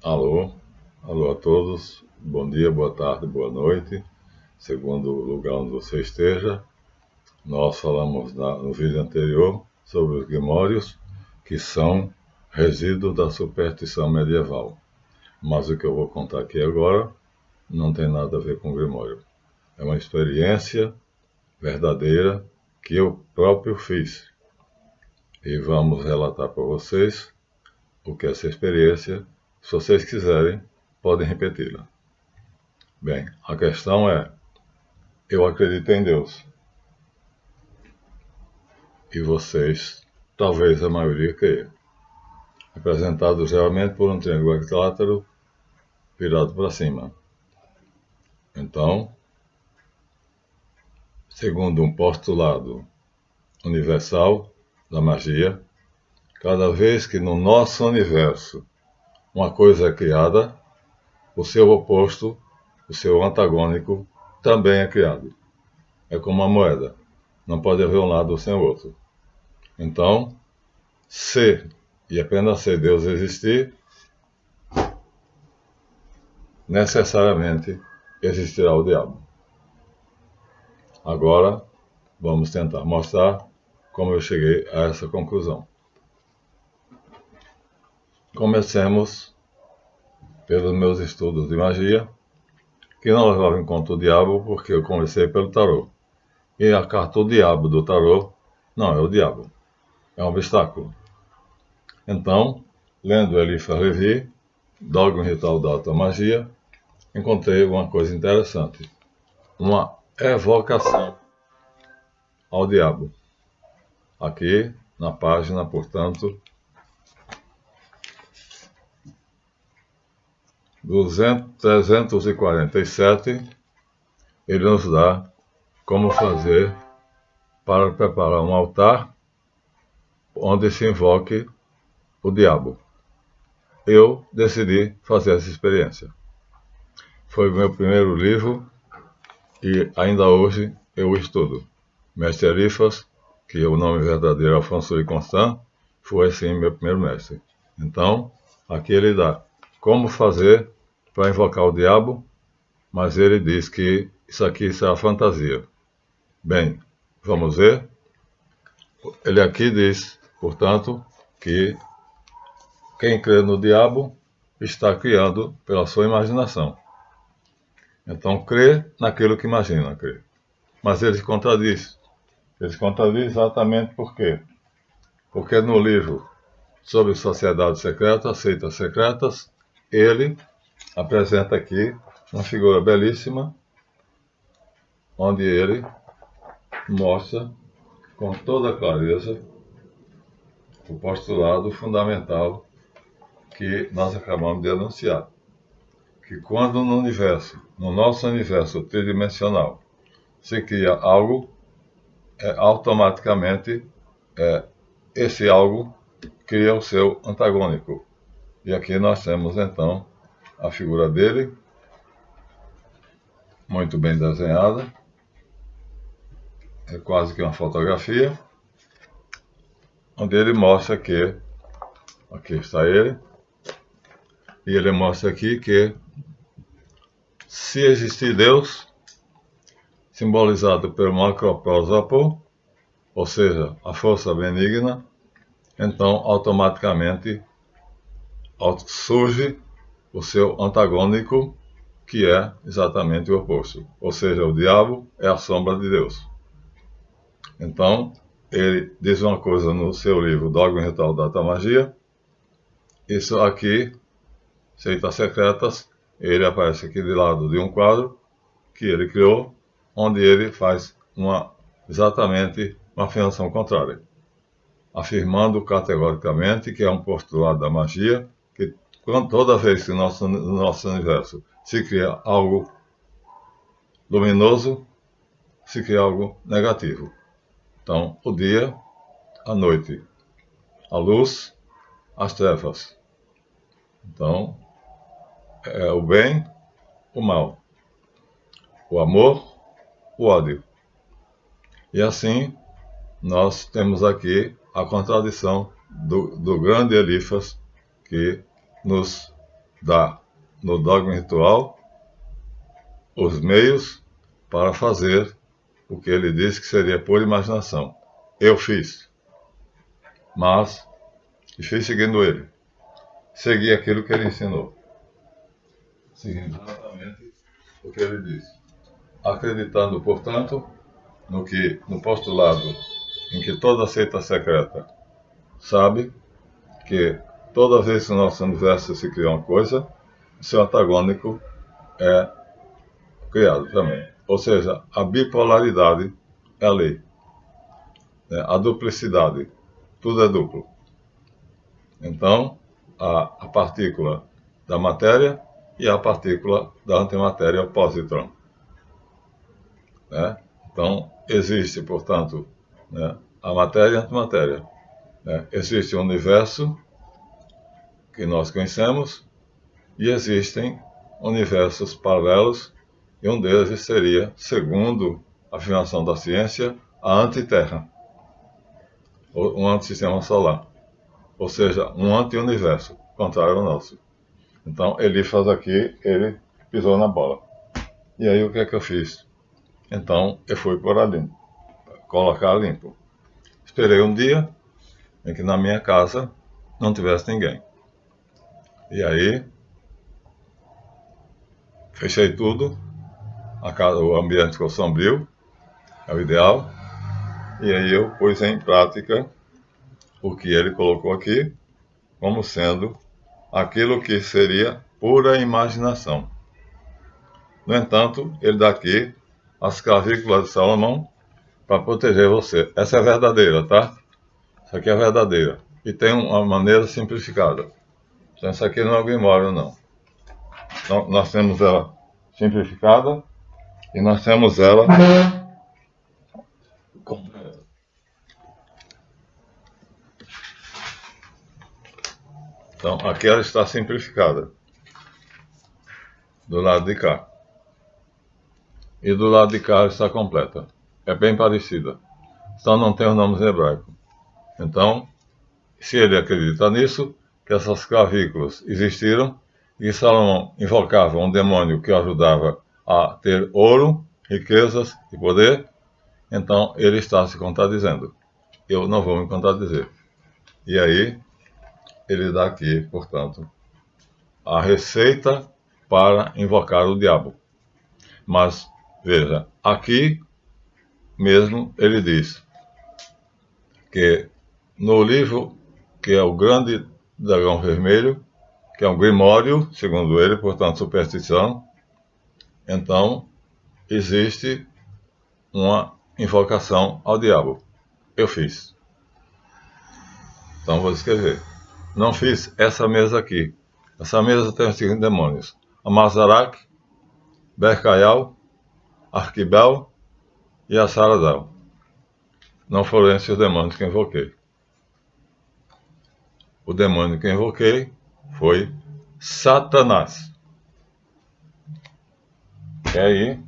Alô, alô a todos, bom dia, boa tarde, boa noite, segundo o lugar onde você esteja. Nós falamos no vídeo anterior sobre os grimórios, que são resíduos da superstição medieval. Mas o que eu vou contar aqui agora não tem nada a ver com grimório. É uma experiência verdadeira que eu próprio fiz. E vamos relatar para vocês o que é essa experiência. Se vocês quiserem, podem repeti-la. Bem, a questão é: eu acredito em Deus. E vocês, talvez a maioria creia. Representado geralmente por um triângulo equilátero virado para cima. Então, segundo um postulado universal da magia, cada vez que no nosso universo uma coisa é criada, o seu oposto, o seu antagônico, também é criado. É como uma moeda. Não pode haver um lado sem o outro. Então, se e apenas se Deus existir, necessariamente existirá o diabo. Agora, vamos tentar mostrar como eu cheguei a essa conclusão. Comecemos pelos meus estudos de magia, que não levavam em conta o diabo, porque eu comecei pelo tarô. E a carta do diabo do tarô não é o diabo, é um obstáculo. Então, lendo Eliphas Levi, Dogma e Ritual da Alta Magia, encontrei uma coisa interessante, uma evocação ao diabo. Aqui na página, portanto, 347, ele nos dá como fazer para preparar um altar onde se invoque o diabo. Eu decidi fazer essa experiência. Foi o meu primeiro livro e ainda hoje eu estudo. Mestre Eliphas, que o nome verdadeiro é Afonso de Constant, foi sim meu primeiro mestre. Então, aqui ele dá como fazer para invocar o diabo, mas ele diz que isso aqui será fantasia. Bem, vamos ver. Ele aqui diz, portanto, que quem crê no diabo está criando pela sua imaginação. Então, crê naquilo que imagina crer. Mas ele se contradiz. Ele se contradiz exatamente por quê? Porque no livro sobre sociedades secretas, seitas secretas, ele apresenta aqui uma figura belíssima, onde ele mostra com toda clareza o postulado fundamental que nós acabamos de anunciar. Que quando no universo, no nosso universo tridimensional, se cria algo, automaticamente esse algo cria o seu antagônico. E aqui nós temos então a figura dele, muito bem desenhada, é quase que uma fotografia, onde ele mostra que, aqui está ele, e ele mostra aqui que se existir Deus, simbolizado pelo macroprósopo, ou seja, a força benigna, então automaticamente surge o seu antagônico, que é exatamente o oposto. Ou seja, o diabo é a sombra de Deus. Então, ele diz uma coisa no seu livro Dogma e Ritual da Alta Magia. Isso aqui, Seitas Secretas, ele aparece aqui de lado de um quadro que ele criou, onde ele faz exatamente uma afirmação contrária, afirmando categoricamente que é um postulado da magia, que toda vez que no nosso universo se cria algo luminoso, se cria algo negativo. Então, o dia, a noite, a luz, as trevas. Então, é o bem, o mal, o amor, o ódio. E assim, nós temos aqui a contradição do grande Eliphas, que nos dá no dogma ritual os meios para fazer o que ele disse que seria por imaginação. Eu fiz, mas fiz seguindo ele. Segui aquilo que ele ensinou. Seguindo exatamente o que ele disse. Acreditando, portanto, no postulado em que toda seita secreta sabe que toda vez que no nosso universo se cria uma coisa, o seu antagônico é criado também. Ou seja, a bipolaridade é a lei. A duplicidade, tudo é duplo. Então, a partícula da matéria e a partícula da antimatéria, o positron. Então, existe, portanto, a matéria e a antimatéria. Existe um universo que nós conhecemos e existem universos paralelos, e um deles seria, segundo a afirmação da ciência, a antiterra, um antissistema solar, ou seja, um anti-universo, contrário ao nosso. Então, Eliphas aqui, ele pisou na bola. E aí, o que é que eu fiz? Então, eu fui por ali, colocar limpo. Esperei um dia em que na minha casa não tivesse ninguém. E aí, fechei tudo, o ambiente ficou sombrio, é o ideal. E aí eu pus em prática o que ele colocou aqui, como sendo aquilo que seria pura imaginação. No entanto, ele dá aqui as clavículas de Salomão para proteger você. Essa é verdadeira, tá? Essa aqui é verdadeira. E tem uma maneira simplificada. Então, essa aqui não é Grimório, não. Então, nós temos ela simplificada e nós temos ela completa. Então, aqui ela está simplificada, do lado de cá. E do lado de cá ela está completa. É bem parecida. Só não tem os nomes hebraicos. Então, se ele acredita nisso, que essas clavículas existiram, e Salomão invocava um demônio que o ajudava a ter ouro, riquezas e poder, então ele está se contradizendo. Eu não vou me contradizer. E aí, ele dá aqui, portanto, a receita para invocar o diabo. Mas, veja, aqui mesmo ele diz que no livro, que é o Grande Dragão Vermelho, que é um grimório, segundo ele, portanto, superstição, então existe uma invocação ao diabo. Eu fiz. Então vou escrever. Não fiz essa mesa aqui. Essa mesa tem os seguintes demônios: Amazarak, Bercaial, Arquibel e Asaradel. Não foram esses os demônios que invoquei. O demônio que invoquei foi Satanás. E aí,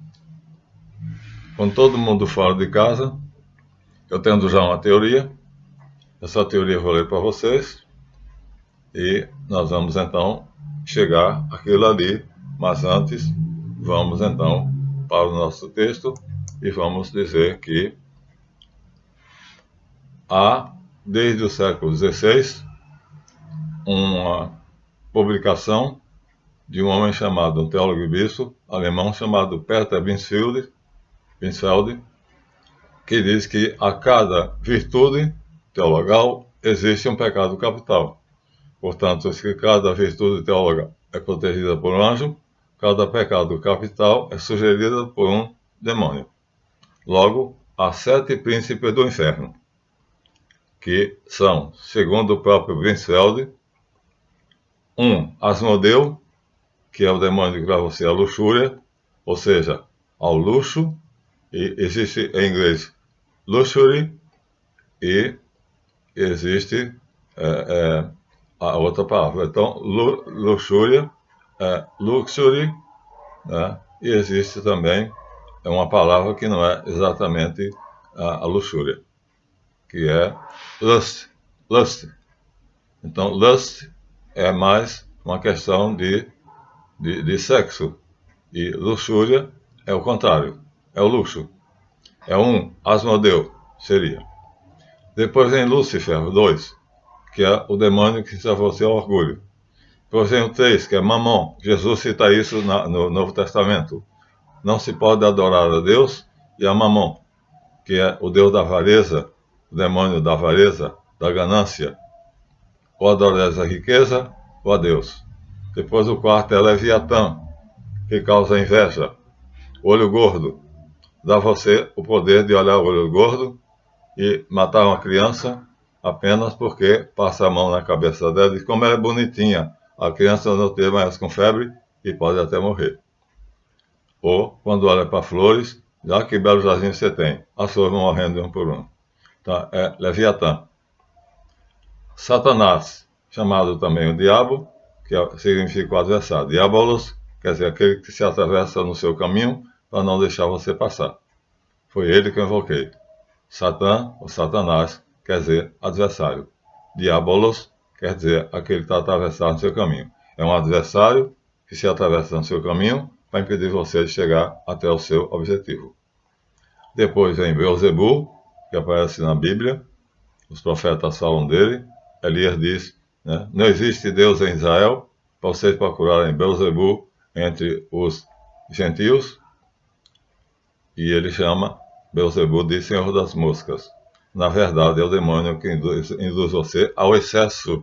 com todo mundo fora de casa, eu tendo já uma teoria, essa teoria eu vou ler para vocês, e nós vamos então chegar àquilo ali, mas antes vamos então para o nosso texto e vamos dizer que há, desde o século XVI, uma publicação de um homem chamado, um teólogo e bispo alemão chamado Peter Binsfeld, que diz que a cada virtude teologal existe um pecado capital. Portanto, se cada virtude teologal é protegida por um anjo, cada pecado capital é sugerido por um demônio. Logo, há 7 príncipes do inferno, que são, segundo o próprio Binsfeld, Asmodeu, que é o demônio que leva você à luxúria, ou seja, ao luxo, e existe em inglês luxury, e existe a outra palavra. Então, luxúria, luxury, né? E existe também uma palavra que não é exatamente a luxúria, que é lust. Então, lust é mais uma questão de sexo. E luxúria é o contrário, é o luxo. É um Asmodeu, seria. Depois vem Lúcifer, o 2, que é o demônio que leva você ao orgulho. Depois vem o 3, que é Mamon. Jesus cita isso no Novo Testamento. Não se pode adorar a Deus e a Mamon, que é o Deus da avareza, o demônio da avareza, da ganância. Ou adoras a riqueza ou a Deus. Depois o 4 é Leviatã, que causa inveja. Olho gordo. Dá a você o poder de olhar o olho gordo e matar uma criança apenas porque passa a mão na cabeça dela e como ela é bonitinha, a criança não tem mais com febre e pode até morrer. Ou, quando olha para flores, já que belo jardim você tem, as flores vão morrendo um por um. Então, é Leviatã. Satanás, chamado também o diabo, que significa o adversário. Diabolos, quer dizer, aquele que se atravessa no seu caminho para não deixar você passar. Foi ele que eu invoquei. Satã, ou Satanás, quer dizer adversário. Diabolos, quer dizer aquele que está atravessado no seu caminho. É um adversário que se atravessa no seu caminho para impedir você de chegar até o seu objetivo. Depois vem Beelzebul, que aparece na Bíblia. Os profetas falam dele. Elias diz, né, não existe Deus em Israel, para vocês procurarem Beelzebul entre os gentios. E ele chama Beelzebul de Senhor das Moscas. Na verdade, é o demônio que induz você ao excesso.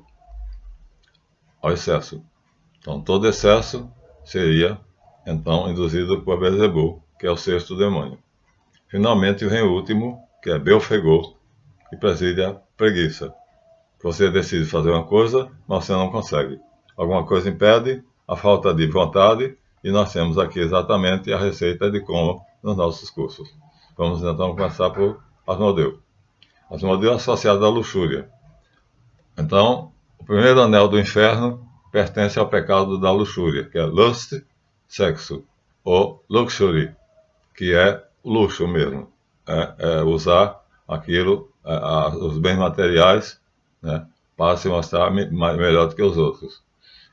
Ao excesso. Então, todo excesso seria, então, induzido por Beelzebul, que é o sexto demônio. Finalmente, vem o último, que é Belfegor, que preside a preguiça. Você decide fazer uma coisa, mas você não consegue. Alguma coisa impede, a falta de vontade, e nós temos aqui exatamente a receita de como nos nossos cursos. Vamos então começar por Asmodeu. Asmodeu é associado à luxúria. Então, o primeiro anel do inferno pertence ao pecado da luxúria, que é lust, sexo, ou luxury, que é luxo mesmo. É usar aquilo, os bens materiais, né, para se mostrar melhor do que os outros.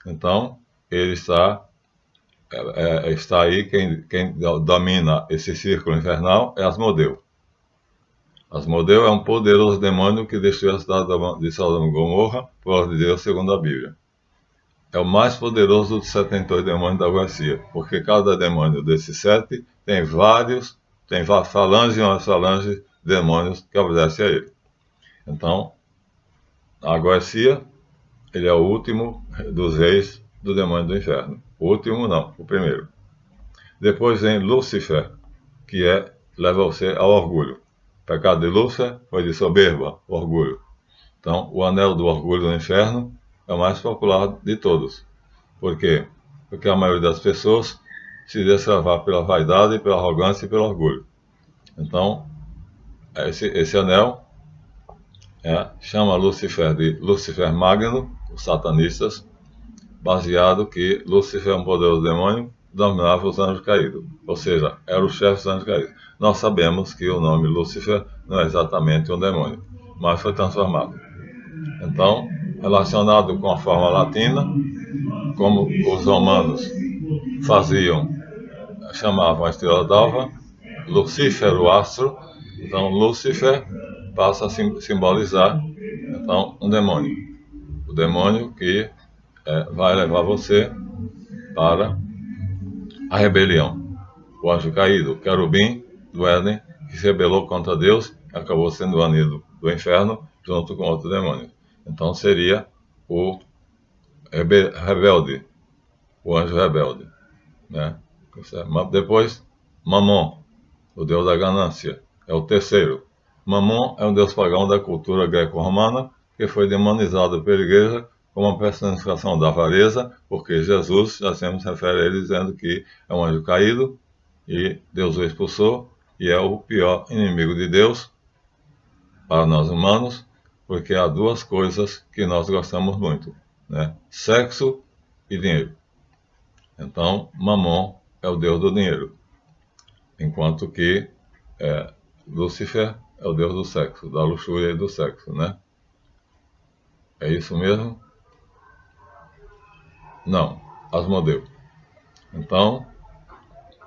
Então, ele está aí, quem domina esse círculo infernal é Asmodeu. Asmodeu é um poderoso demônio que destruiu a cidade de Sodoma e Gomorra, por ordem de Deus, segundo a Bíblia. É o mais poderoso dos 72 demônios da Garcia, porque cada demônio desses 7 tem falanges e umas falanges de demônios que obedecem a ele. Então, a Garcia, ele é o último dos reis do demônio do inferno. O último não, o primeiro. Depois vem Lúcifer, que leva você ao orgulho. O pecado de Lúcifer foi de soberba, orgulho. Então, o anel do orgulho no inferno é o mais popular de todos. Por quê? Porque a maioria das pessoas se deixa levar pela vaidade, pela arrogância e pelo orgulho. Então, esse anel chama Lúcifer de Lúcifer Magno, os satanistas, baseado que Lúcifer é um poderoso demônio, dominava os anjos caídos, ou seja, era o chefe dos anjos caídos. Nós sabemos que o nome Lúcifer não é exatamente um demônio, mas foi transformado. Então, relacionado com a forma latina, como os romanos chamavam a estrela d'alva, Lucifer, o astro, então Lúcifer passa a simbolizar então, um demônio. O demônio que vai levar você para a rebelião. O anjo caído, o querubim do Éden, que se rebelou contra Deus, acabou sendo banido do inferno junto com outro demônio. Então seria o rebelde, o anjo rebelde, né? Depois, Mamon, o deus da ganância, é o terceiro. Mamon é um deus pagão da cultura greco-romana que foi demonizado pela igreja como uma personificação da avareza, porque Jesus, já sempre se refere a ele dizendo que é um anjo caído e Deus o expulsou e é o pior inimigo de Deus para nós humanos, porque há duas coisas que nós gostamos muito, né? Sexo e dinheiro. Então, Mamon é o deus do dinheiro, enquanto que Lúcifer é o deus do sexo, da luxúria e do sexo, né? É isso mesmo? Não, Asmodeu. Então,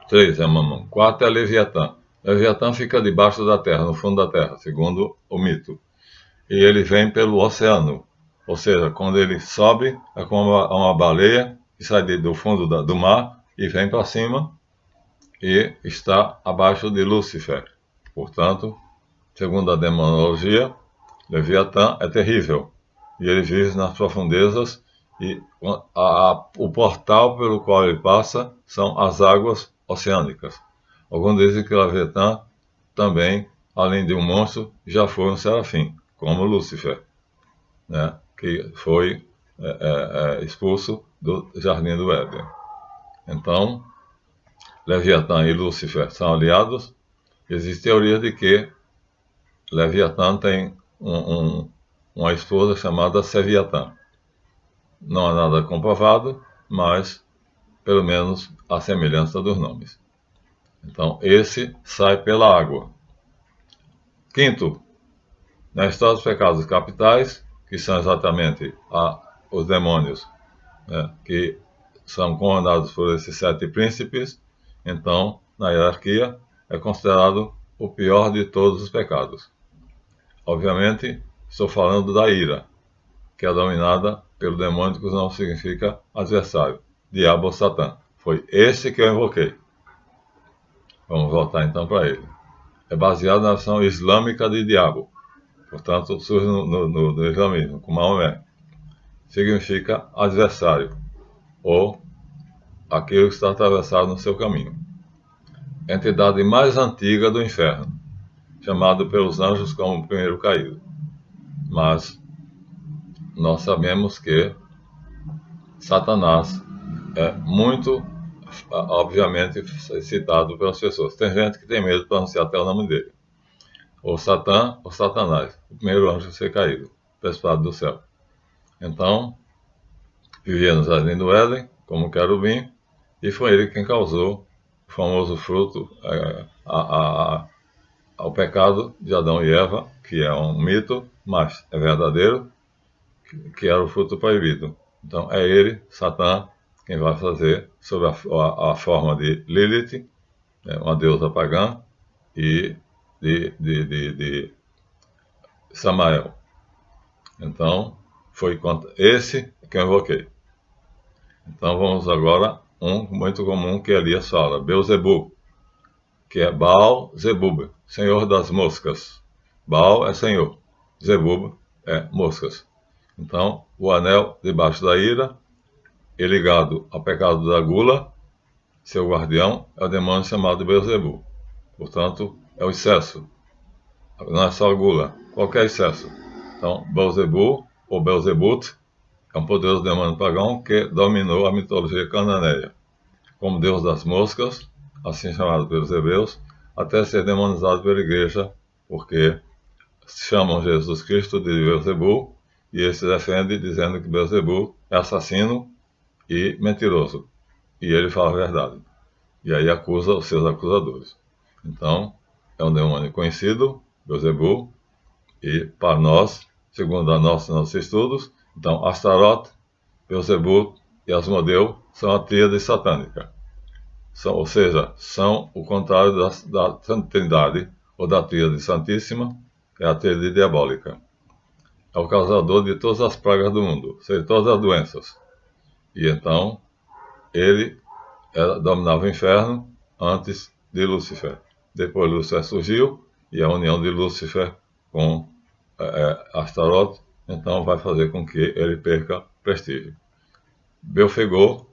3 é Mamão. 4 é Leviatã. Leviatã fica debaixo da terra, no fundo da terra, segundo o mito. E ele vem pelo oceano. Ou seja, quando ele sobe, é como uma baleia que sai do fundo do mar e vem para cima e está abaixo de Lúcifer. Portanto, segundo a demonologia, Leviatã é terrível. E ele vive nas profundezas e o portal pelo qual ele passa são as águas oceânicas. Alguns dizem que Leviatã também, além de um monstro, já foi um serafim, como Lúcifer, né, que foi expulso do Jardim do Éden. Então, Leviatã e Lúcifer são aliados. Existe teoria de que Leviatã tem uma esposa chamada Seviatã. Não há nada comprovado, mas pelo menos a semelhança dos nomes. Então, esse sai pela água. Quinto, na história dos pecados capitais, que são exatamente os demônios, né, que são comandados por esses 7 príncipes, então, na hierarquia, é considerado o pior de todos os pecados. Obviamente, estou falando da ira, que é dominada pelo demônio, que não significa adversário, diabo ou Satã. Foi esse que eu invoquei. Vamos voltar então para ele. É baseado na versão islâmica de diabo. Portanto, surge no islamismo, com Maomé. Significa adversário, ou aquele que está atravessado no seu caminho. A entidade mais antiga do inferno, chamado pelos anjos como o primeiro caído. Mas nós sabemos que Satanás é muito, obviamente, citado pelas pessoas. Tem gente que tem medo de pronunciar até o nome dele. Ou Satã ou Satanás, o primeiro anjo a ser caído, precipitado do céu. Então, vivia no Jardim do Éden, como querubim, e foi ele quem causou o famoso fruto, ao pecado de Adão e Eva, que é um mito, mas é verdadeiro, que era o fruto proibido. Então, é ele, Satã, quem vai fazer sob a forma de Lilith, uma deusa pagã, e de Samael. Então, foi esse que eu invoquei. Então, vamos agora um muito comum que Elias fala, Beuzebu, que é Baal Zebub, senhor das moscas. Baal é senhor, Zebub é moscas. Então, o anel debaixo da ira e ligado ao pecado da gula, seu guardião é o demônio chamado Beuzebu. Portanto, é o excesso. Não é só a gula, qualquer excesso. Então, Beuzebu ou Belzebut é um poderoso demônio pagão que dominou a mitologia cananeia, como deus das moscas, assim chamado pelos hebreus, até ser demonizado pela igreja, porque chamam Jesus Cristo de Belzebu, e ele se defende dizendo que Belzebu é assassino e mentiroso, e ele fala a verdade. E aí acusa os seus acusadores. Então, é um demônio conhecido, Belzebu, e para nós, segundo nossos estudos, então Astaroth, Belzebu e Asmodeu são a tríade satânica. Ou seja, são o contrário da Trindade, ou da tríade santíssima, é a tríade diabólica. É o causador de todas as pragas do mundo, ou seja, todas as doenças. E então, ele dominava o inferno antes de Lúcifer. Depois Lúcifer surgiu, e a união de Lúcifer com Astaroth, então vai fazer com que ele perca prestígio. Belfegor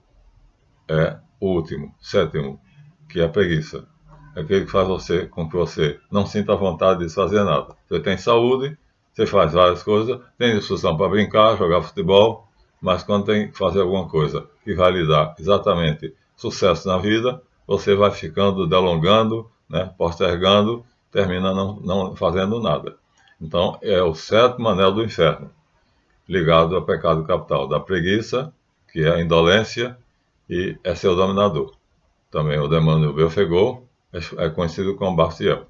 é o último, sétimo, que é a preguiça. É aquele que faz com que você não sinta vontade de fazer nada. Você tem saúde, você faz várias coisas, tem discussão para brincar, jogar futebol, mas quando tem que fazer alguma coisa que vai lhe dar exatamente sucesso na vida, você vai ficando delongando, né, postergando, termina não fazendo nada. Então, é o sétimo anel do inferno, ligado ao pecado capital da preguiça, que é a indolência, e é seu dominador. Também o demônio Belfegor é conhecido como Bastiel.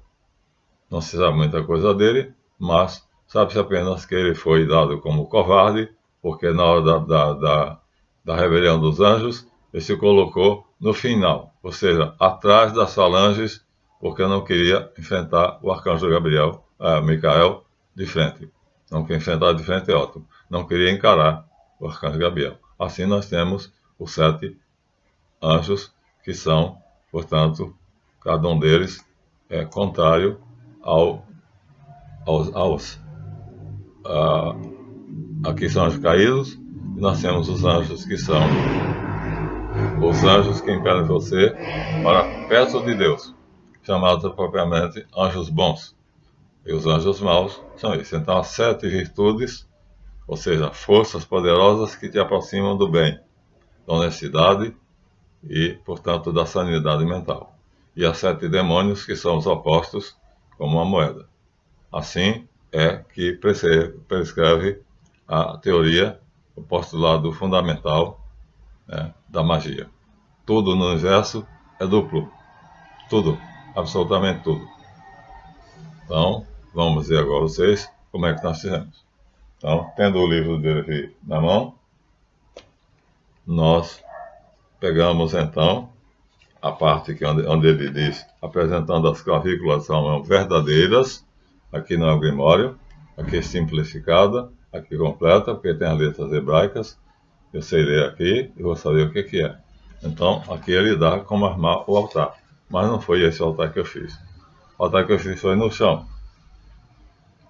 Não se sabe muita coisa dele, mas sabe-se apenas que ele foi dado como covarde, porque na hora da rebelião dos anjos, ele se colocou no final, ou seja, atrás das falanges, porque não queria enfrentar o arcanjo Micael, de frente. Não queria enfrentar de frente Otto. Não queria encarar o arcanjo Gabriel. Assim nós temos os 7 anjos, que são, portanto, cada um deles é contrário aqui são anjos caídos, e nós temos os anjos que são os anjos que impelem você para perto de Deus, chamados propriamente anjos bons. E os anjos maus são esses. Então, as 7 virtudes, ou seja, forças poderosas que te aproximam do bem, da honestidade e, portanto, da sanidade mental. E as 7 demônios, que são os opostos, como uma moeda. Assim é que prescreve a teoria, o postulado fundamental, né, da magia. Tudo no universo é duplo. Tudo, absolutamente tudo. Então, vamos ver agora vocês como é que nós fizemos. Então, tendo o livro dele aqui na mão, nós pegamos então a parte onde ele diz, apresentando as clavículas são verdadeiras, aqui não é o Grimório, aqui é simplificada, aqui completa, porque tem as letras hebraicas. Eu sei ler aqui e vou saber o que é. Então, aqui ele dá como armar o altar. Mas não foi esse o altar que eu fiz. O altar que eu fiz foi no chão.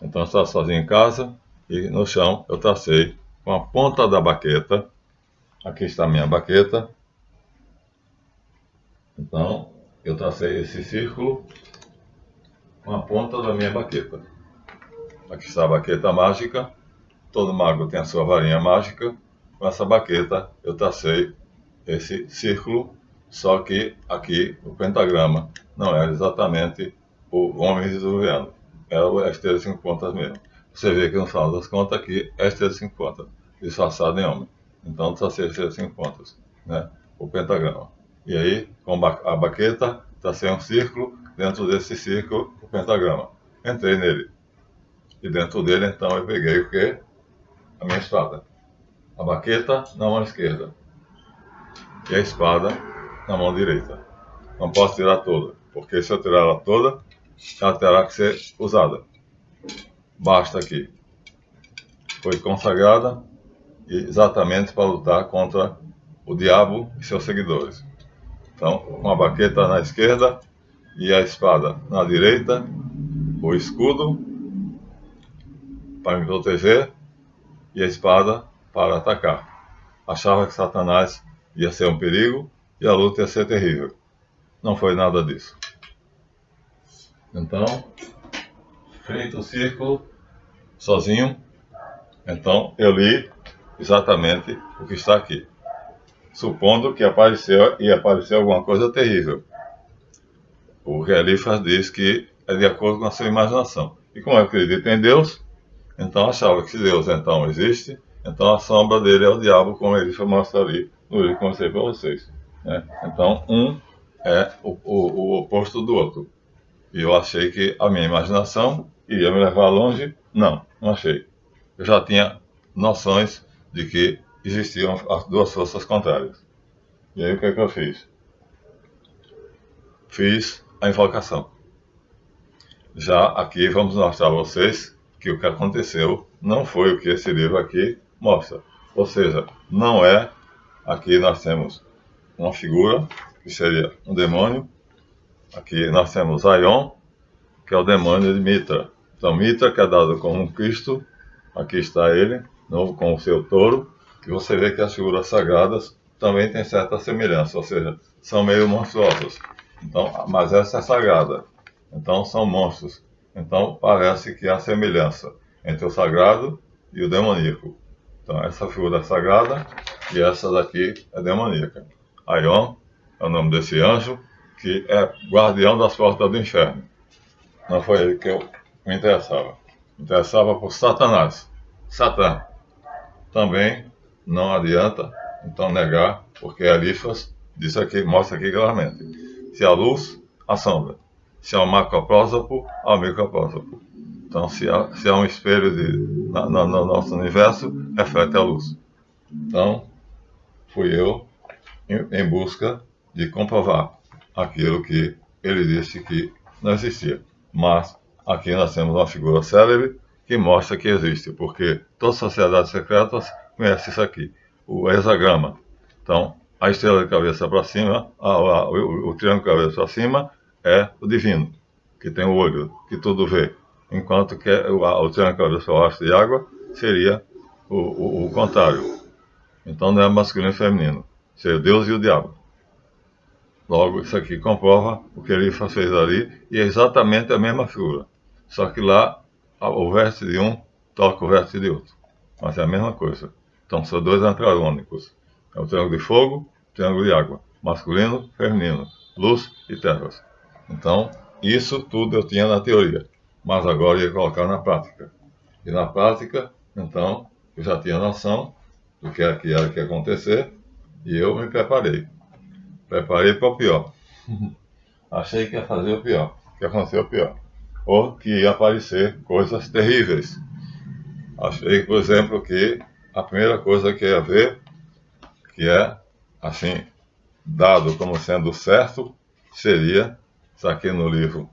Então, eu estava sozinho em casa e no chão eu tracei com a ponta da baqueta. Aqui está a minha baqueta. Então, eu tracei esse círculo com a ponta da minha baqueta. Aqui está a baqueta mágica. Todo mago tem a sua varinha mágica. Com essa baqueta eu tracei esse círculo, só que aqui o pentagrama não era exatamente o homem diluviano, era a esteira de 5 pontas mesmo. Você vê que no final das contas aqui é a esteira de 5 pontas, disfarçado em homem. Então tracei a esteira de 5 pontas, né? O pentagrama. E aí, com a baqueta, tracei um círculo, dentro desse círculo o pentagrama. Entrei nele. E dentro dele então eu peguei o quê? A minha espada. A baqueta na mão esquerda e a espada na mão direita. Não posso tirar toda, porque se eu tirar ela toda, ela terá que ser usada. Basta aqui. Foi consagrada exatamente para lutar contra o diabo e seus seguidores. Então, com a baqueta na esquerda e a espada na direita, o escudo para me proteger e a espada para atacar. Achava que Satanás ia ser um perigo e a luta ia ser terrível. Não foi nada disso. Então, feito o círculo, sozinho, então eu li exatamente o que está aqui. Supondo que ia aparecer alguma coisa terrível. O Relífas diz que é de acordo com a sua imaginação. E como eu acredito em Deus, então achava que se Deus então existe, então a sombra dele é o diabo, como ele mostra ali no livro que eu mostrei para vocês, né? Então, um é o oposto do outro. E eu achei que a minha imaginação iria me levar longe. Não achei. Eu já tinha noções de que existiam as duas forças contrárias. E aí o que é que eu fiz? Fiz a invocação. Já aqui vamos mostrar a vocês que o que aconteceu não foi o que esse livro aqui mostra. Ou seja, não é... Aqui nós temos uma figura, que seria um demônio. Aqui nós temos Aion, que é o demônio de Mitra. Então Mitra, que é dado como um Cristo, aqui está ele, com o seu touro. E você vê que as figuras sagradas também têm certa semelhança, ou seja, são meio monstruosas. Então, mas essa é sagrada. Então são monstros. Então parece que há semelhança entre o sagrado e o demoníaco. Então essa figura é sagrada e essa daqui é demoníaca. Aion é o nome desse anjo, que é guardião das portas do inferno. Não foi ele que eu me interessava. Me interessava por Satanás. Satã. Também não adianta então negar, porque Elifas diz aqui, mostra aqui claramente. Se a luz, a sombra. Se há um macroprósopo, há um microprósopo. Então, se há um espelho no nosso universo, reflete a luz. Então, fui eu em busca de comprovar aquilo que ele disse que não existia. Mas aqui nós temos uma figura célebre que mostra que existe, porque todas as sociedades secretas conhecem isso aqui, o hexagrama. Então, a estrela de cabeça para cima, o triângulo de cabeça para cima é o divino, que tem o olho, que tudo vê. Enquanto que o triângulo de cabeça para baixo de água seria o contrário. Então não é masculino e feminino, seria Deus e o diabo. Logo, isso aqui comprova o que ele fez ali, e é exatamente a mesma figura. Só que lá, o vértice de um toca o vértice de outro. Mas é a mesma coisa. Então são dois antragônicos. É o triângulo de fogo, o triângulo de água. Masculino, feminino, luz e trevas. Então, isso tudo eu tinha na teoria. Mas agora eu ia colocar na prática. E na prática, então, eu já tinha noção do que era que ia acontecer, e eu me preparei. Preparei para o pior. Achei que ia fazer o pior, que ia acontecer o pior. Ou que ia aparecer coisas terríveis. Achei, por exemplo, que a primeira coisa que ia ver, que é, assim, dado como sendo certo, seria, isso aqui no livro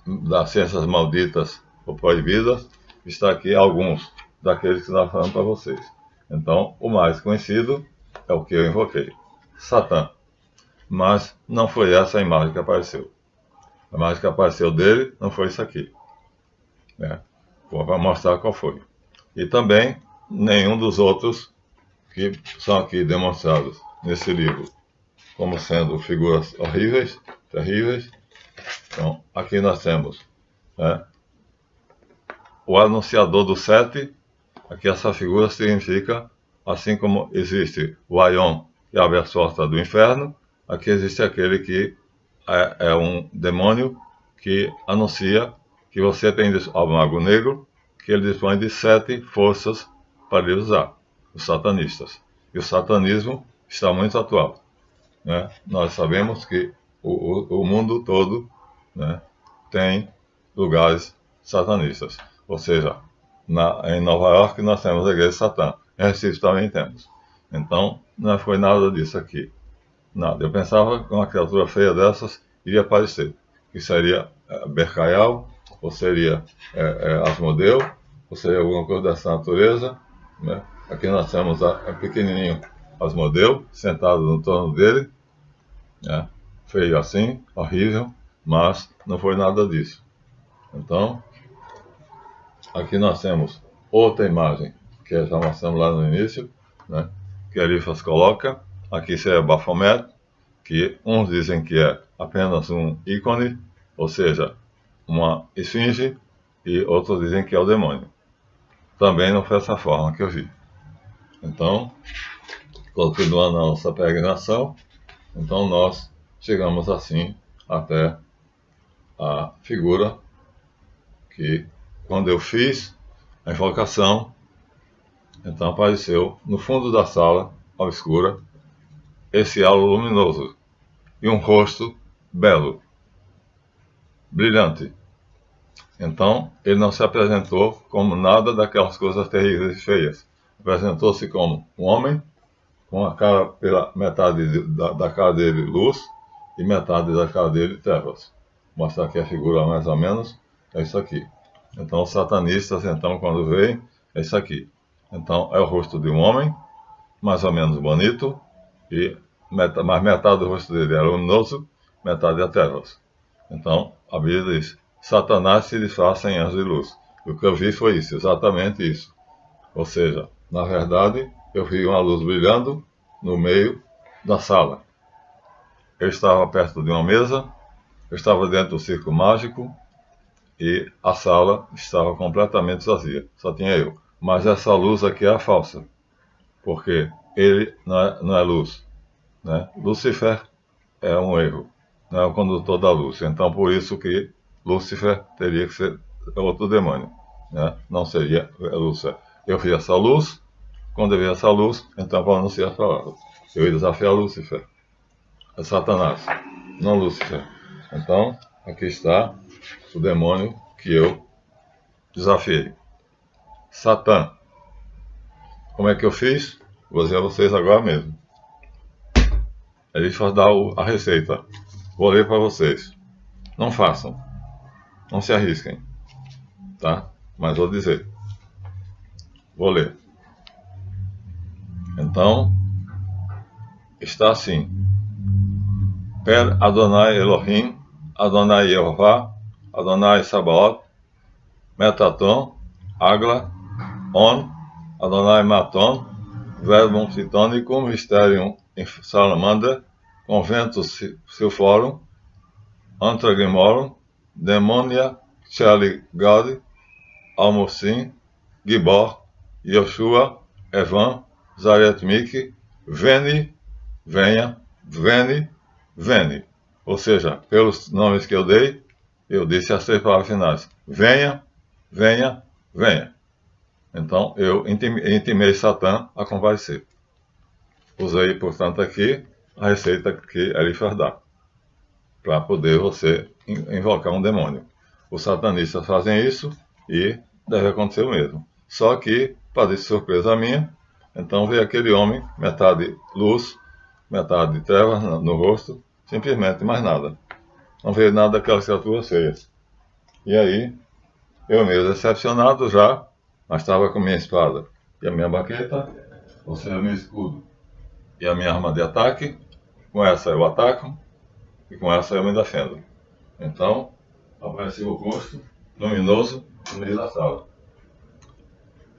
das Ciências Malditas ou Proibidas, está aqui alguns daqueles que nós falamos para vocês. Então, o mais conhecido é o que eu invoquei, Satã. Mas não foi essa a imagem que apareceu. A imagem que apareceu dele não foi isso aqui. Vou mostrar qual foi. E também nenhum dos outros que são aqui demonstrados nesse livro como sendo figuras horríveis, terríveis. Então, aqui nós temos o anunciador do 7. Aqui essa figura significa, assim como existe o Aion, que abre as portas do inferno, aqui existe aquele que é um demônio que anuncia que você tem o mago negro, que ele dispõe de 7 forças para ele usar, os satanistas. E o satanismo está muito atual. Nós sabemos que o mundo todo tem lugares satanistas. Ou seja, em Nova York nós temos a igreja de Satã. Em Recife também temos. Então, não foi nada disso aqui. Nada. Eu pensava que uma criatura feia dessas iria aparecer. Que seria Bercaial, ou seria Asmodeu, ou seria alguma coisa dessa natureza. Aqui nós temos pequenininho Asmodeu, sentado no torno dele. Feio assim, horrível, mas não foi nada disso. Então, aqui nós temos outra imagem, que já mostramos lá no início, que Eliphas coloca. Aqui seria Baphomet, que uns dizem que é apenas um ícone, ou seja, uma esfinge, e outros dizem que é o demônio. Também não foi essa forma que eu vi. Então, continuando a nossa peregrinação, então nós chegamos assim até a figura que, quando eu fiz a invocação, então apareceu no fundo da sala, ao escura, esse halo luminoso e um rosto belo, brilhante. Então, ele não se apresentou como nada daquelas coisas terríveis e feias. Apresentou-se como um homem, com a cara, pela metade da cara dele luz e metade da cara dele trevas. Vou mostrar aqui a figura mais ou menos, é isso aqui. Então, os satanistas, então, quando veem, é isso aqui. Então, é o rosto de um homem, mais ou menos bonito, mas metade do rosto dele é luminoso, metade é trevas. Então, a Bíblia diz, Satanás se disfarça em anjo de luz. E o que eu vi foi isso, exatamente isso. Ou seja, na verdade, eu vi uma luz brilhando no meio da sala. Eu estava perto de uma mesa, eu estava dentro do círculo mágico, e a sala estava completamente vazia, só tinha eu. Mas essa luz aqui é falsa, porque ele não é luz. Lúcifer é um erro, não é o condutor da luz. Então, por isso que Lúcifer teria que ser outro demônio, não seria Lúcifer. Eu vi essa luz, quando eu vi essa luz, então para anunciar as palavras. Eu ia desafiar Lúcifer, é Satanás, não Lúcifer. Então, aqui está o demônio que eu desafiei. Satã. Como é que eu fiz? Vou dizer a vocês agora mesmo. Ele só dá a receita. Vou ler para vocês. Não façam. Não se arrisquem. Tá? Mas vou dizer. Vou ler. Então, está assim. Per Adonai Elohim, Adonai Yehová, Adonai Sabaoth, Metaton, Agla, On, Adonai Maton, Verbum Titonicum, Mysterium in Salamander, Conventus Silforum, Antragimorum, Demonia, Cheli Gadi, Almocim, Gibor, Yoshua, Evan, Zaret Miki, Veni, venha, Veni, Veni. Ou seja, pelos nomes que eu dei, eu disse as 3 palavras finais. Venha, venha, venha. Então, eu intimei Satã a comparecer. Usei, portanto, aqui a receita que Eliphaz dá, para poder você invocar um demônio. Os satanistas fazem isso e deve acontecer o mesmo. Só que, para surpresa minha, então veio aquele homem, metade luz, metade trevas no rosto, simplesmente mais nada. Não veio nada daquelas criaturas feias. E aí, eu meio decepcionado já, mas estava com minha espada e a minha baqueta, ou seja, meu escudo e a minha arma de ataque. Com essa eu ataco e com essa eu me defendo. Então, apareceu o rosto luminoso no meio da sala.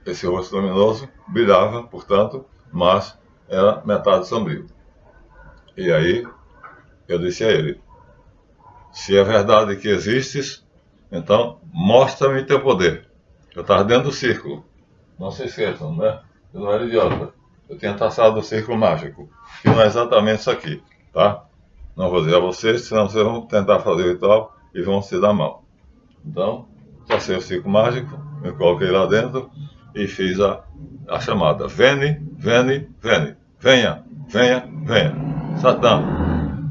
Esse rosto luminoso brilhava, portanto, mas era metade sombrio. E aí, eu disse a ele: se é verdade que existes, então mostra-me teu poder. Eu estava dentro do círculo. Não se esqueçam, né? Eu não era idiota. Eu tinha traçado o círculo mágico, que não é exatamente isso aqui, tá? Não vou dizer a vocês, senão vocês vão tentar fazer o ritual e vão se dar mal. Então, tracei o círculo mágico, me coloquei lá dentro e fiz a chamada. Veni, veni, veni. Venha, venha, venha. Satã,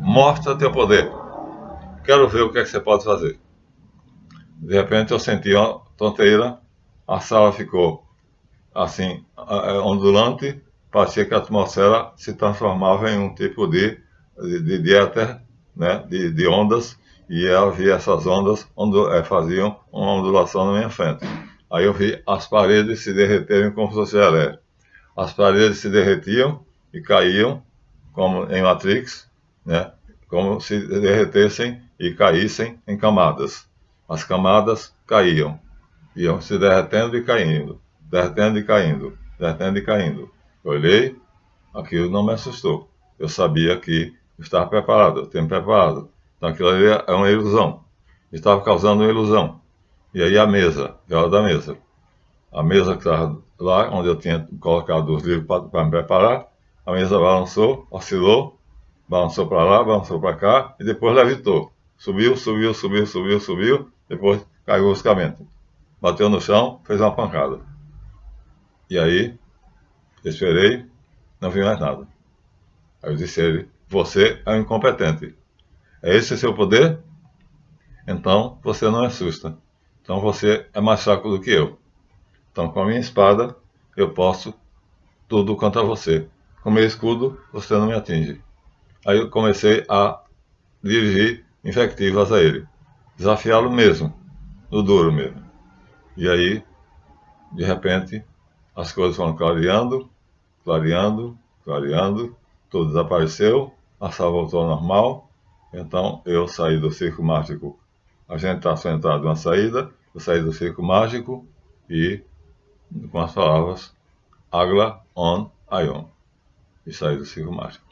mostra teu poder. Quero ver o que é que você pode fazer. De repente eu senti uma tonteira, a sala ficou assim, ondulante, parecia que a atmosfera se transformava em um tipo de éter, né, de ondas, e havia essas ondas faziam uma ondulação na minha frente. Aí eu vi as paredes se derreterem como se fosse gelé. As paredes se derretiam e caíam, como em Matrix, né, como se derretessem e caíssem em camadas. As camadas caíam, iam se derretendo e caindo, derretendo e caindo, derretendo e caindo. Eu olhei, aquilo não me assustou. Eu sabia que estava preparado, eu tinha me preparado. Então aquilo ali é uma ilusão. Estava causando uma ilusão. E aí a mesa, a hora da mesa. A mesa que estava lá, onde eu tinha colocado os livros para me preparar, a mesa balançou, oscilou, balançou para lá, balançou para cá, e depois levitou. Subiu, subiu, subiu, subiu, subiu, depois caiu bruscamente. Bateu no chão, fez uma pancada. E aí, esperei, não vi mais nada. Aí eu disse a ele: você é um incompetente. É esse o seu poder? Então você não me assusta. Então você é mais fraco do que eu. Então com a minha espada eu posso tudo contra você. Com meu escudo você não me atinge. Aí eu comecei a dirigir invectivas a ele. Desafiá-lo mesmo, no duro mesmo. E aí, de repente, as coisas foram clareando, clareando, clareando, tudo desapareceu, a sala voltou ao normal. Então eu saí do círculo mágico. A gente está só entrando numa saída, eu saí do círculo mágico e com as palavras Agla, On, Aion. E saí do círculo mágico.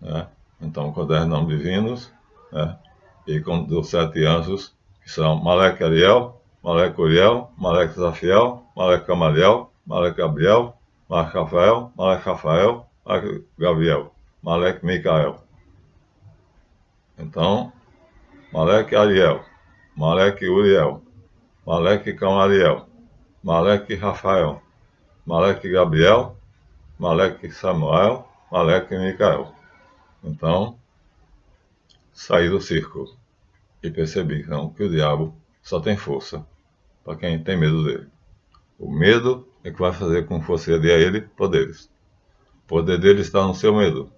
Né? Então com 10 nomes divinos, né? E com os 7 anjos, que são Malek Ariel, Malek Uriel, Malek Zafiel, Malek Gamaliel, Malek Gabriel, Malek Rafael, Malek Rafael, Malek Gabriel, Malek Micael. Então, Malek Ariel, Malek Uriel, Malek Gamaliel, Malek Rafael, Malek Gabriel, Malek Samuel, Malek Micael. Então, saí do círculo e percebi então, que o diabo só tem força para quem tem medo dele. O medo é que vai fazer com que você dê a ele poderes. O poder dele está no seu medo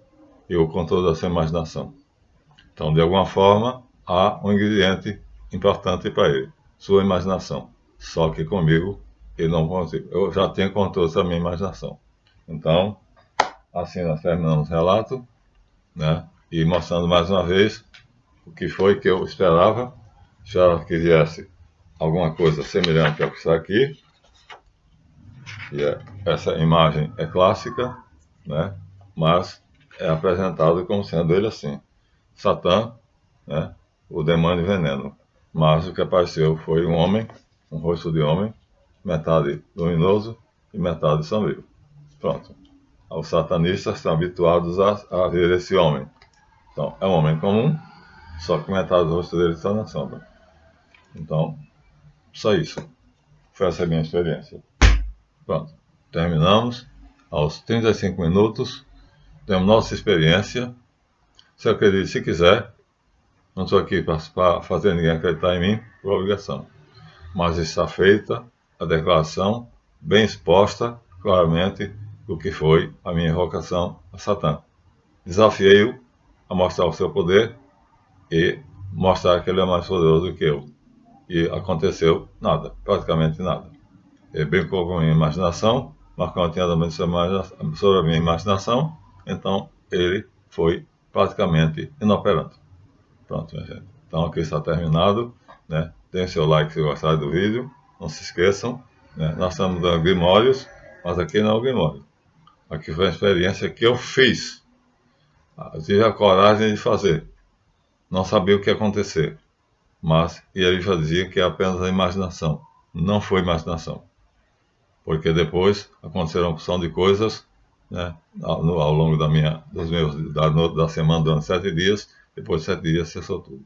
e o controle da sua imaginação. Então, de alguma forma, há um ingrediente importante para ele, sua imaginação. Só que comigo, ele não consigo. Eu já tenho controle da minha imaginação. Então, assim nós terminamos o relato, né? E mostrando mais uma vez o que foi que eu esperava. Já que viesse alguma coisa semelhante ao que está aqui. E essa imagem é clássica, né? Mas é apresentado como sendo ele assim. Satã, né? O demônio veneno. Mas o que apareceu foi um homem, um rosto de homem, metade luminoso e metade sombrio. Pronto. Os satanistas estão habituados a ver esse homem. Então, é um homem comum, só que metade do rosto dele está na sombra. Então, só isso. Foi essa a minha experiência. Pronto. Terminamos. Aos 35 minutos, temos nossa experiência. Se acredite, se quiser. Não estou aqui para fazer ninguém acreditar em mim por obrigação. Mas está feita a declaração, bem exposta, claramente, do que foi a minha invocação a Satã. Desafiei-o a mostrar o seu poder e mostrar que ele é mais poderoso do que eu. E aconteceu nada, praticamente nada. Ele brincou com a minha imaginação, mas como eu tinha domínio sobre a minha imaginação, então ele foi praticamente inoperante. Pronto, minha gente. Então aqui está terminado, né? Deem seu like se gostaram do vídeo, não se esqueçam, né? Nós estamos dando grimórios, mas aqui não é o grimório. Aqui foi a experiência que eu fiz. Eu tive a coragem de fazer. Não sabia o que ia acontecer, mas ele já dizia que é apenas a imaginação. Não foi imaginação, porque depois aconteceram uma opção de coisas, né, ao longo da semana, durante 7 dias. Depois de 7 dias cessou tudo.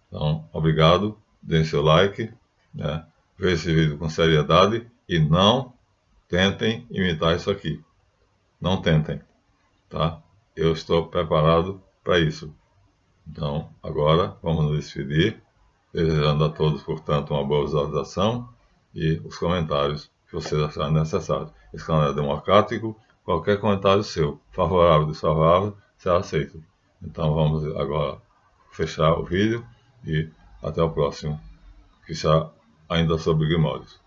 Então, obrigado, deem seu like, né, vejam esse vídeo com seriedade e não tentem imitar isso aqui. Não tentem, tá? Eu estou preparado para isso. Então, agora vamos nos despedir, desejando a todos, portanto, uma boa visualização e os comentários que vocês acharem necessários. Esse canal é democrático, qualquer comentário seu, favorável ou desfavorável, será aceito. Então vamos agora fechar o vídeo e até o próximo, que será ainda sobre Grimórios.